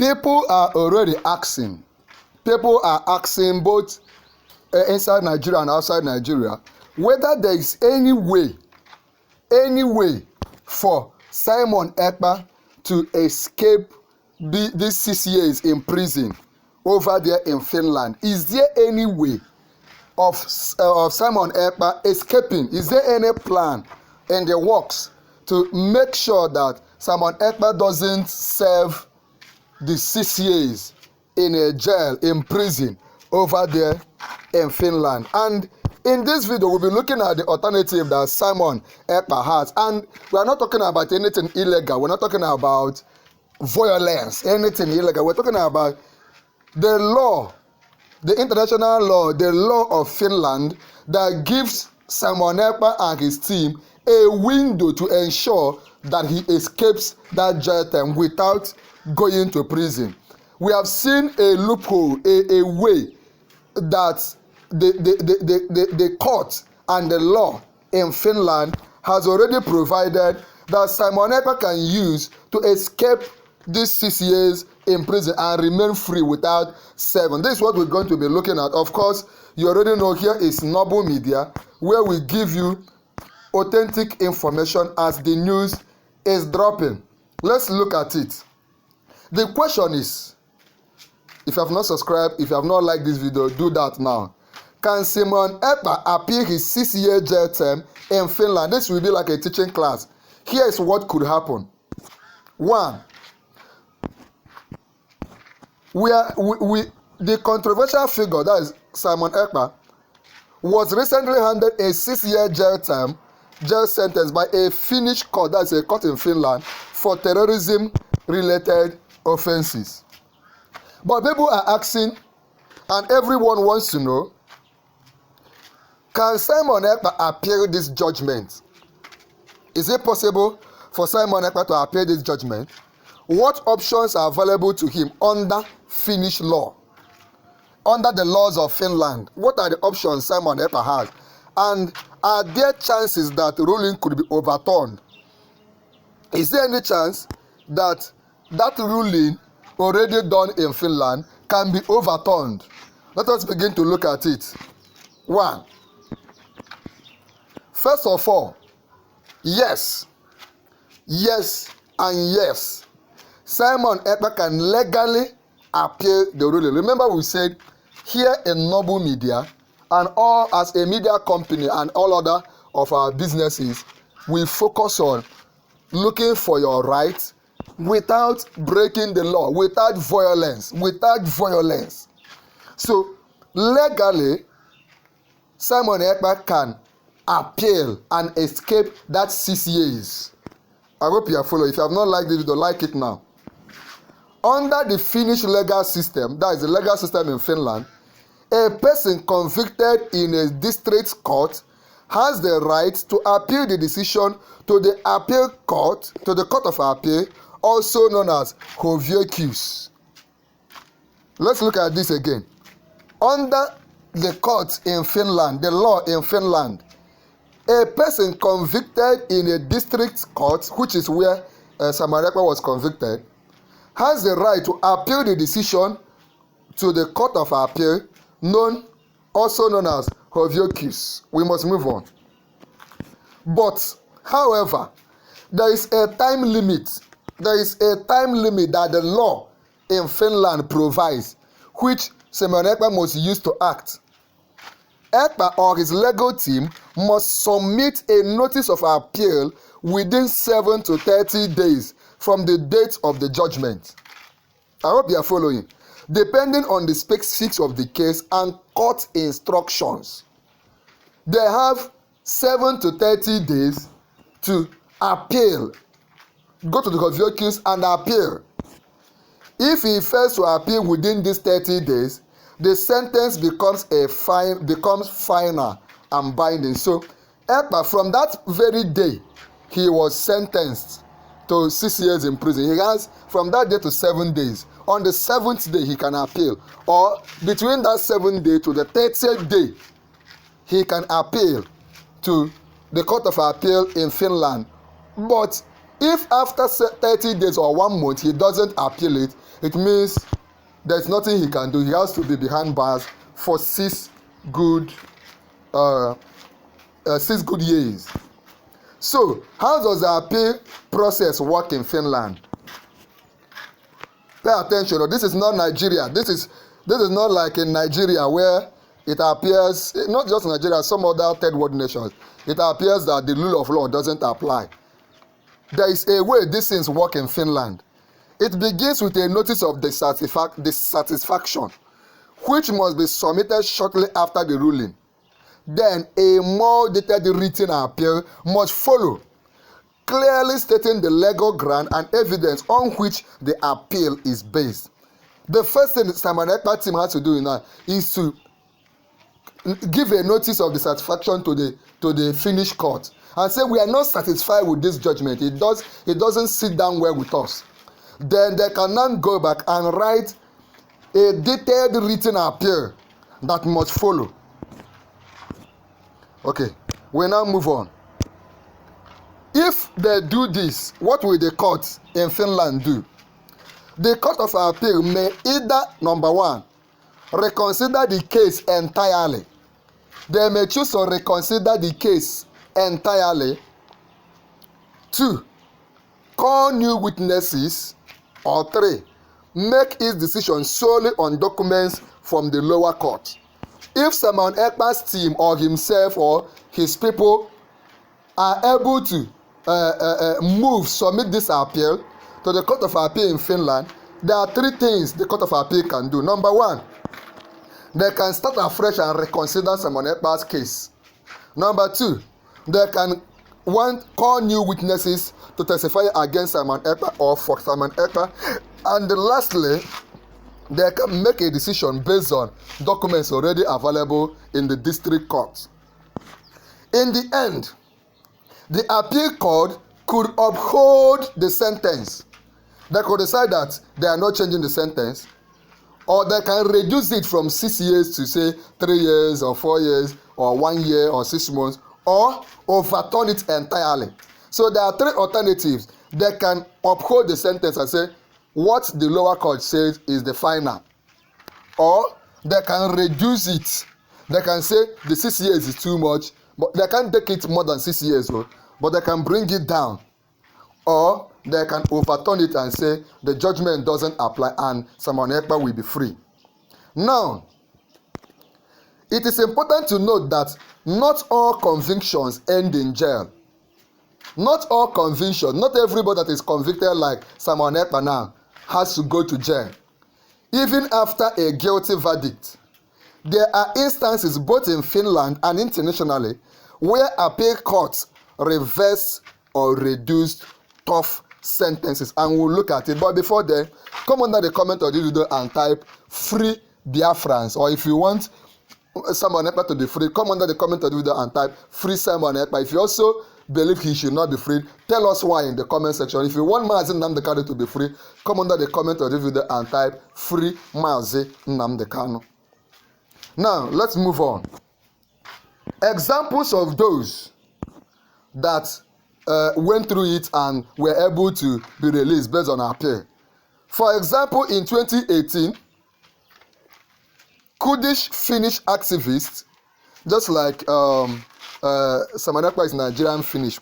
People are already asking. People are asking both inside Nigeria and outside Nigeria whether there is any way for Simon Ekpa to escape these 6 years in prison over there in Finland. Is there any way of Simon Ekpa escaping? Is there any plan in the works to make sure that Simon Ekpa doesn't serve the 6 years in a jail, in prison over there in Finland? And in this video, we'll be looking at the alternative that Simon Ekpa has. And we are not talking about anything illegal. We're not talking about violence, anything illegal. We're talking about the law, the international law, the law of Finland that gives Simon Ekpa and his team a window to ensure that he escapes that jail term without going to prison. We have seen a loophole, a way that the court and the law in Finland has already provided that Simon Ekpa can use to escape these 6 years in prison and remain free without serving. This is what we're going to be looking at. Of course, you already know here is Noble Media, where we give you authentic information as the news is dropping. Let's look at it. The question is, if you have not subscribed, if you have not liked this video, do that now. Can Simon Ekpa appeal his 6-year jail term in Finland? This will be like a teaching class. Here is what could happen. 1. The controversial figure, that is Simon Ekpa, was recently handed a 6-year jail sentence by a Finnish court, that is a court in Finland, for terrorism-related offenses. But people are asking, and everyone wants to know, can Simon Ekpa appeal this judgment? Is it possible for Simon Ekpa to appeal this judgment? What options are available to him under Finnish law? Under the laws of Finland, what are the options Simon Ekpa has? And are there chances that the ruling could be overturned? Is there any chance that that ruling already done in Finland can be overturned? Let us begin to look at it. 1. First of all, yes, and yes. Simon Ekpa can legally appeal the ruling. Remember, we said here in Noble Media and all as a media company and all other of our businesses, we focus on looking for your rights without breaking the law, without violence. So legally, Simon Ekpa can appeal and escape that 6 years. I hope you are following. If you have not liked this video, like it now. Under the Finnish legal system, that is the legal system in Finland, a person convicted in a district court has the right to appeal the decision to the appeal court, to the court of appeal, also known as hovioikeus. Let's look at this again. Under the court in Finland, the law in Finland, a person convicted in a district court, which is where Simon Ekpa was convicted, has the right to appeal the decision to the court of appeal, also known as hovioikeus. We must move on. But, however, there is a time limit. There is a time limit that the law in Finland provides, which Simon Ekpa must use to act. Ekpa or his legal team must submit a notice of appeal within 7 to 30 days from the date of the judgment. I hope you are following. Depending on the specifics of the case and court instructions, they have 7 to 30 days to appeal. Go to the hovioikeus and appeal. If he fails to appeal within these 30 days, the sentence becomes final and binding. So, Ekpa, from that very day, he was sentenced to 6 years in prison. He has from that day to 7 days. On the 7th day, he can appeal. Or between that 7th day to the 30th day, he can appeal to the Court of Appeal in Finland. But If after 30 days or 1 month he doesn't appeal it, it means there's nothing he can do. He has to be behind bars for 6 good years. So, how does the appeal process work in Finland? Pay attention. This is not Nigeria. This is not like in Nigeria where it appears, not just Nigeria, some other third world nations, it appears that the rule of law doesn't apply. There is a way these things work in Finland. It begins with a notice of dissatisfaction, which must be submitted shortly after the ruling. Then a more detailed written appeal must follow, clearly stating the legal ground and evidence on which the appeal is based. The first thing the Simon Ekpa team has to do now is to give a notice of dissatisfaction to the Finnish court and say we are not satisfied with this judgment. It doesn't sit down well with us. Then they can now go back and write a detailed written appeal that must follow. Okay, we now move on. If they do this, what will the court in Finland do? The court of appeal may either, number 1, reconsider the case entirely. They may choose to reconsider the case entirely. 2, call new witnesses. Or 3, make its decision solely on documents from the lower court. If Simon Ekpa's team or himself or his people are able to submit this appeal to the Court of Appeal in Finland, there are 3 things the Court of Appeal can do. Number 1, they can start afresh and reconsider Simon Ekpa's case. Number 2, they can call new witnesses to testify against Simon Ekpa or for Simon Ekpa. And lastly, they can make a decision based on documents already available in the district court. In the end, the appeal court could uphold the sentence. They could decide that they are not changing the sentence, or they can reduce it from 6 years to say 3 years or 4 years or 1 year or 6 months, or overturn it entirely. So there are 3 alternatives. They can uphold the sentence and say what the lower court says is the final, or they can reduce it. They can say the 6 years is too much, but they can't take it more than 6 years, but they can bring it down, or they can overturn it and say the judgment doesn't apply and Simon Ekpa will be free. Now, it is important to note that not all convictions end in jail. Not all convictions, not everybody that is convicted like Simon Ekpa now has to go to jail. Even after a guilty verdict, there are instances both in Finland and internationally where appeal courts reverse or reduce tough sentences, and we'll look at it. But before then, come under the comment of this video and type free Biafrans, or if you want Simon Ekpa to be free, come under the comment of the video and type free Simon Ekpa. If you also believe he should not be free, tell us why in the comment section. If you want Mazi Nnamdi Kanu to be free, come under the comment of the video and type free Mazi Nnamdi Kanu. Now, let's move on. Examples of those that went through it and were able to be released based on appeal. For example, in 2018, Kurdish Finnish activists, just like Simon Ekpa is Nigerian Finnish,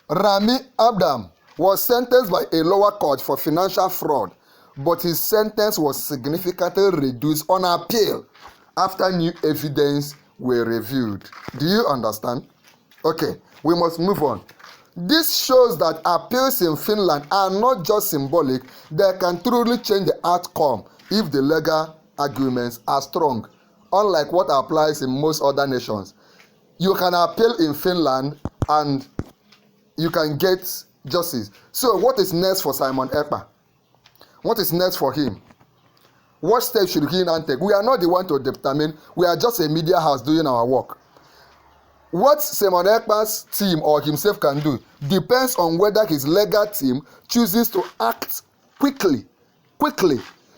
Rami Abdam was sentenced by a lower court for financial fraud, but his sentence was significantly reduced on appeal after new evidence were reviewed. Do you understand? Okay, we must move on. This shows that appeals in Finland are not just symbolic, they can truly change the outcome if the legal arguments are strong, unlike what applies in most other nations. You can appeal in Finland and you can get justice. So what is next for Simon Ekpa? What is next for him? What steps should he now take? We are not the one to determine. We are just a media house doing our work. What Simon Ekpa's team or himself can do depends on whether his legal team chooses to act quickly.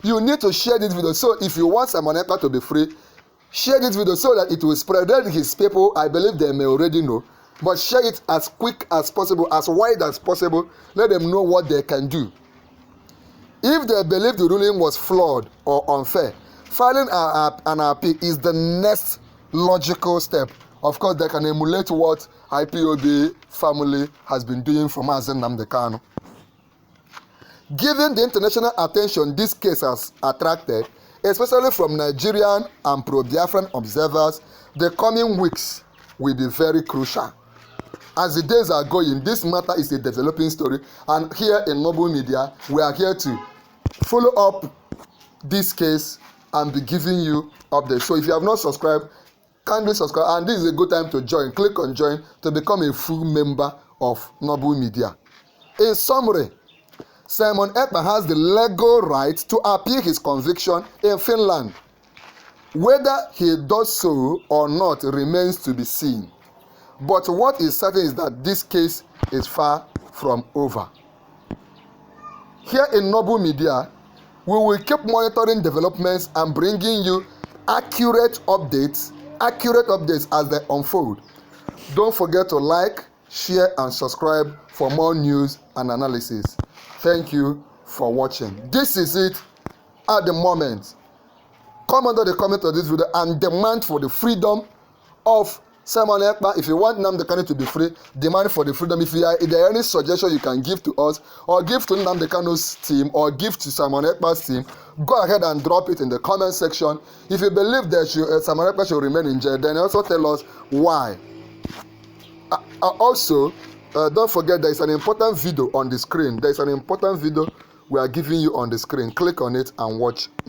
You need to share this video. So if you want Simon Ekpa to be free, share this video so that it will spread. Then his people, I believe they may already know. but share it as quick as possible, as wide as possible. Let them know what they can do. If they believe the ruling was flawed or unfair, filing an appeal is the next logical step. Of course, they can emulate what IPOB family has been doing for Mazen Nnamdi Kanu. Given the international attention this case has attracted, especially from Nigerian and pro-Biafran observers, the coming weeks will be very crucial. As the days are going, this matter is a developing story, and here in Noble Media, we are here to follow up this case and be giving you updates. So if you have not subscribed, kindly subscribe, and this is a good time to join. Click on join to become a full member of Noble Media. In summary, Simon Ekpa has the legal right to appeal his conviction in Finland. Whether he does so or not remains to be seen. But what is certain is that this case is far from over. Here in Noble Media, we will keep monitoring developments and bringing you accurate updates as they unfold. Don't forget to like, share, and subscribe for more news and analysis. Thank you for watching. This is it at the moment. Come under the comment of this video and demand for the freedom of Simon Ekpa. If you want Nnamdi Kanu to be free, demand for the freedom. If there are any suggestion you can give to us, or give to Nnamdi Kanu's team, or give to Simon Ekpa's team, go ahead and drop it in the comment section. If you believe that Simon Ekpa should remain in jail, then also tell us why. Also, don't forget there is an important video on the screen. There is an important video we are giving you on the screen. Click on it and watch now.